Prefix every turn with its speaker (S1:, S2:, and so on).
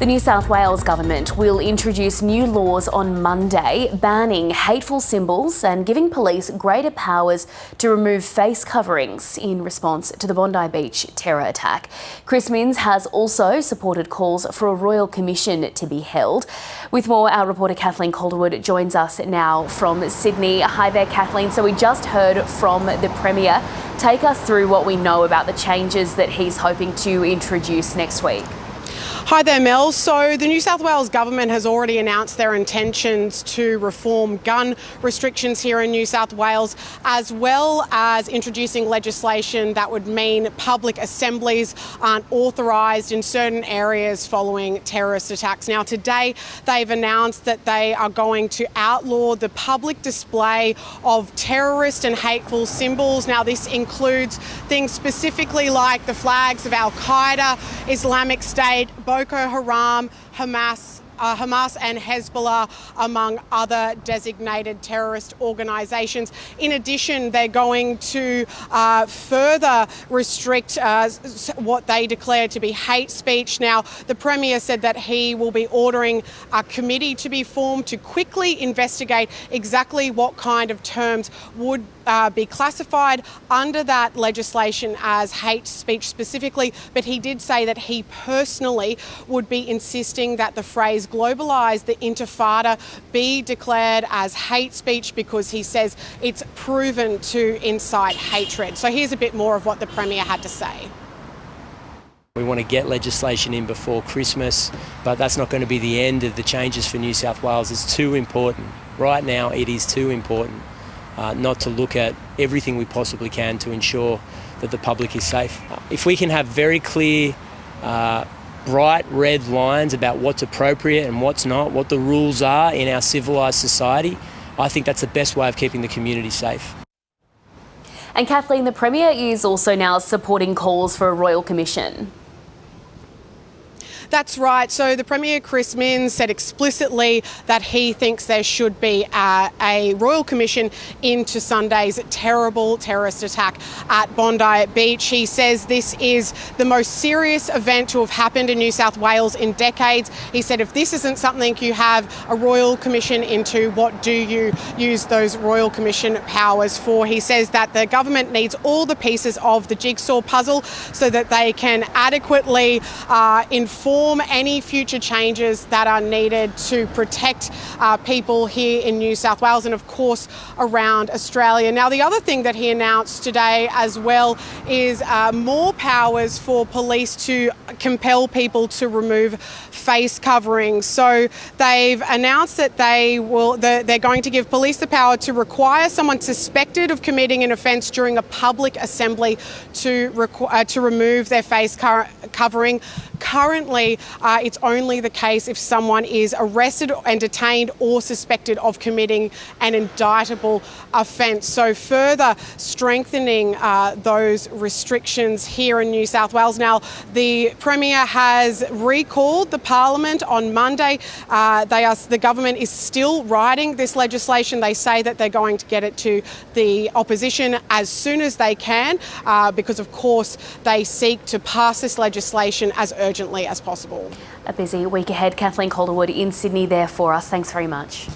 S1: The New South Wales government will introduce new laws on Monday banning hateful symbols and giving police greater powers to remove face coverings in response to the Bondi Beach terror attack. Chris Minns has also supported calls for a royal commission to be held. With more, our reporter Kathleen Calderwood joins us now from Sydney. Hi there, Kathleen. So we just heard from the Premier. Take us through what we know about the changes that he's hoping to introduce next week.
S2: Hi there, Mel. So the New South Wales government has already announced their intentions to reform gun restrictions here in New South Wales, as well as introducing legislation that would mean public assemblies aren't authorised in certain areas following terrorist attacks. Now, today they've announced that they are going to outlaw the public display of terrorist and hateful symbols. Now, this includes things specifically like the flags of Al-Qaeda, Islamic State, Boko Haram, Hamas and Hezbollah, among other designated terrorist organisations. In addition, they're going to further restrict what they declare to be hate speech. Now, the Premier said that he will be ordering a committee to be formed to quickly investigate exactly what kind of terms would be classified under that legislation as hate speech specifically, but he did say that he personally would be insisting that the phrase globalise, the intifada, be declared as hate speech because he says it's proven to incite hatred. So here's a bit more of what the Premier had to say.
S3: We want to get legislation in before Christmas, but that's not going to be the end of the changes for New South Wales. It's too important. Right now, it is too important not to look at everything we possibly can to ensure that the public is safe. If we can have very clear, bright red lines about what's appropriate and what's not, what the rules are in our civilised society, I think that's the best way of keeping the community safe.
S1: And Kathleen, the Premier is also now supporting calls for a royal commission.
S2: That's right. So the Premier, Chris Minns, said explicitly that he thinks there should be a royal commission into Sunday's terrible terrorist attack at Bondi Beach. He says this is the most serious event to have happened in New South Wales in decades. He said if this isn't something you have a royal commission into, what do you use those royal commission powers for? He says that the government needs all the pieces of the jigsaw puzzle so that they can adequately inform any future changes that are needed to protect people here in New South Wales and, of course, around Australia. Now, the other thing that he announced today as well is more powers for police to compel people to remove face coverings. So they've announced that they're going to give police the power to require someone suspected of committing an offence during a public assembly to remove their face covering. Currently, it's only the case if someone is arrested and detained or suspected of committing an indictable offence. So further strengthening those restrictions here in New South Wales. Now, the Premier has recalled the Parliament on Monday. The government is still writing this legislation. They say that they're going to get it to the opposition as soon as they can because, of course, they seek to pass this legislation as urgently as possible.
S1: A busy week ahead. Kathleen Calderwood in Sydney there for us. Thanks very much.